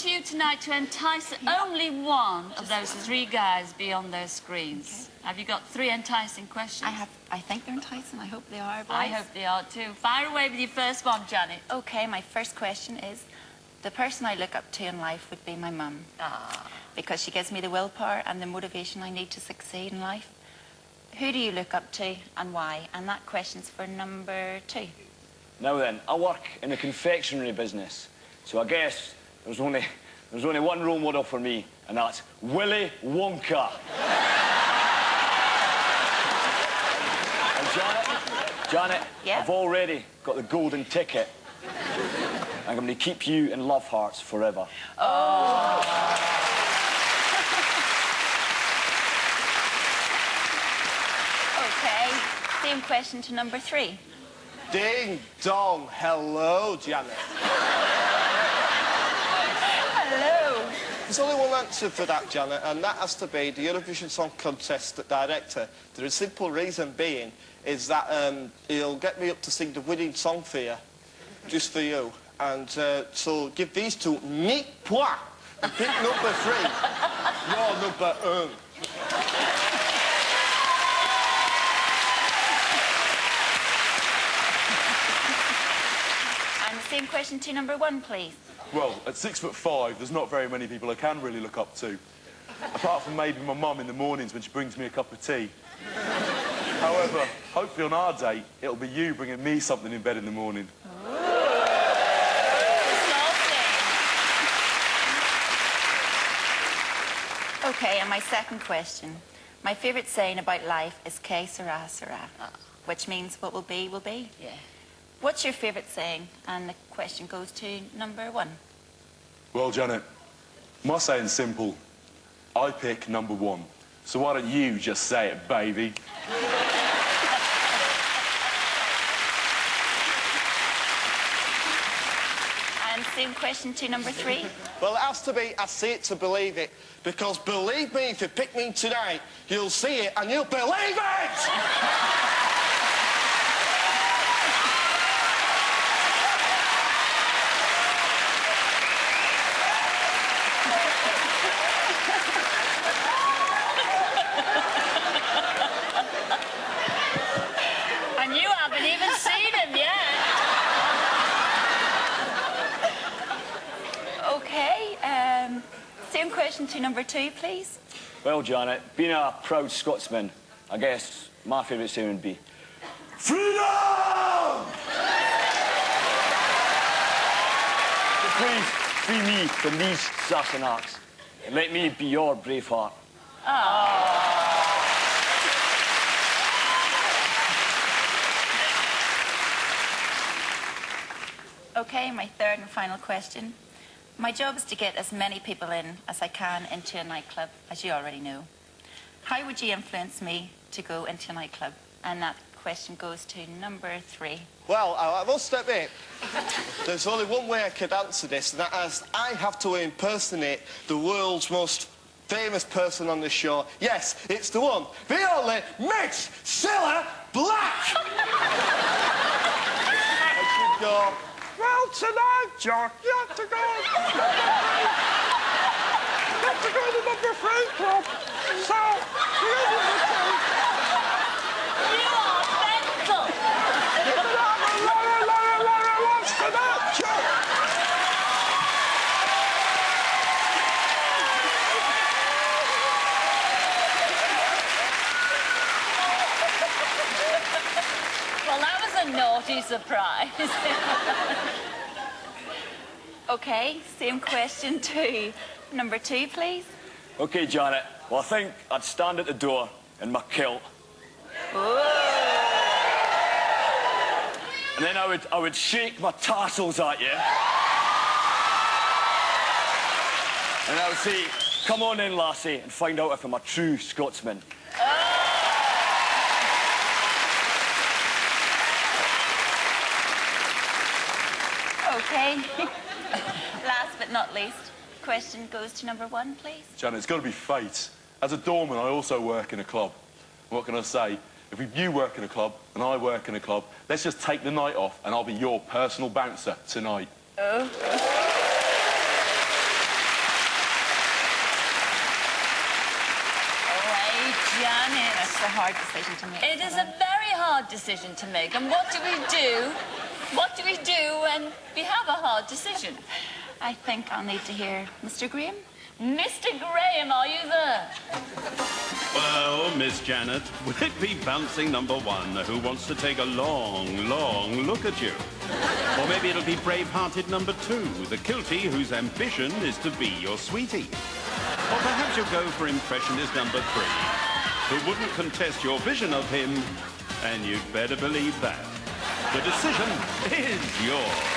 to you tonight to entice only one of those three guys beyond those screens. Okay. Have you got three enticing questions? I think they're enticing. I hope they are, boys. I hope they are too. Fire away with your first one, Janet. Okay, my first question is, the person I look up to in life would be my mum. Ah. Because she gives me the willpower and the motivation I need to succeed in life. Who do you look up to and why? And that question's for number 2. Now then, I work in the confectionery business, so I guess there's only one role model for me, and that's Willy Wonka. And Janet, yeah? I've already got the golden ticket. I'm going to keep you in love hearts forever. Oh. Okay, same question to number 3. Ding dong, hello, Janet. Hello. There's only one answer for that, Janet, and that has to be the Eurovision Song Contest director. The simple reason being is that he'll get me up to sing the winning song for you, just for you. And so give these two neat points and pick number 3. You're number 1. And the same question to number 1, please. Well, at 6'5", there's not very many people I can really look up to. Apart from maybe my mum in the mornings when she brings me a cup of tea. However, hopefully on our date, it'll be you bringing me something in bed in the morning. Okay, and my second question. My favourite saying about life is que sera, sera, which means what will be, will be. Yeah. What's your favourite saying? And the question goes to number 1. Well, Janet, my saying's simple. I pick number 1. So why don't you just say it, baby? And same question to number 3. Well, it has to be I see it to believe it. Because believe me, if you pick me tonight, you'll see it and you'll believe it! And you haven't even seen him yet. Okay, same question to number 2, please. Well, Janet, being a proud Scotsman, I guess my favourite saying would be freedom! So please, free me from these Sassenachs and let me be your brave heart. Okay, my third and final question. My job is to get as many people in as I can into a nightclub, as you already know. How would you influence me to go into a nightclub? And that question goes to number 3. Well, I must admit, there's only one way I could answer this, and that is I have to impersonate the world's most famous person on the show. Yes, it's the one, the only Miss Cilla Black! I should go, well, tonight, Jock, you have to go. You have to go to number 3 club. So, here's the thing. You are mental. You can have a lot of lots tonight, Jock. Well, that was a naughty surprise. Okay, same question to number 2, please. OK, Janet, well, I think I'd stand at the door in my kilt. And then I would shake my tassels at you. And I would say, come on in, lassie, and find out if I'm a true Scotsman. Okay. Last but not least, question goes to number 1, please. Janet, it's got to be fate. As a doorman, I also work in a club. What can I say? If you work in a club and I work in a club, let's just take the night off and I'll be your personal bouncer tonight. Oh. a hard decision to make. It is a very hard decision to make. And what do we do? What do we do when we have a hard decision? I think I'll need to hear Mr. Graham. Mr. Graham, are you there? Well, Miss Janet, would it be bouncing number one who wants to take a long, long look at you? Or maybe it'll be brave-hearted number two, the kiltie whose ambition is to be your sweetie. Or perhaps you'll go for impressionist number three, who wouldn't contest your vision of him, and you'd better believe that. The decision is yours.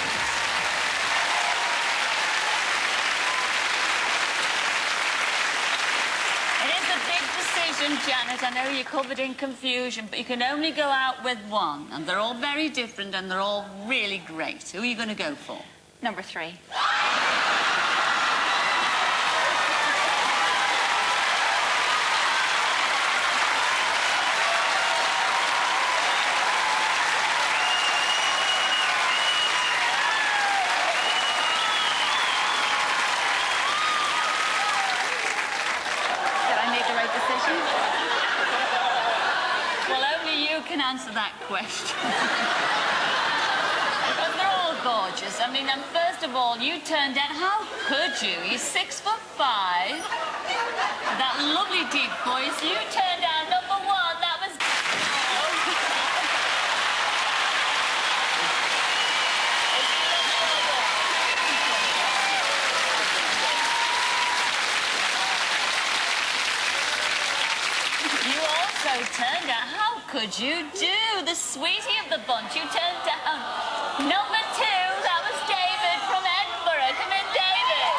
Janet, I know you're covered in confusion, but you can only go out with one, and they're all very different and they're all really great. Who are you going to go for? Number three. Can answer that question. Because they're all gorgeous. I mean, and first of all, you turned down. How could you? You're 6'5". That lovely deep voice. You turned down number one. That was. You also turned down. How could you do? The sweetie of the bunch you turned down. Number two, that was David from Edinburgh. Come in, David.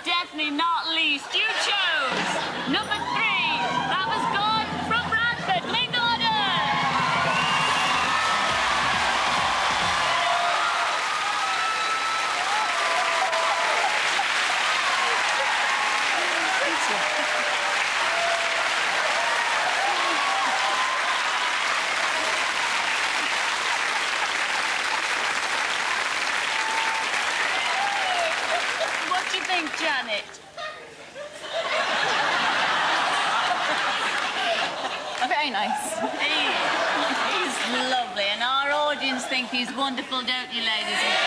Definitely not least, you chose number three. That was Gordon from Bradford. Meet Gordon. What do you think, Janet? Very nice. He's lovely, and our audience think he's wonderful, don't you, ladies and gentlemen?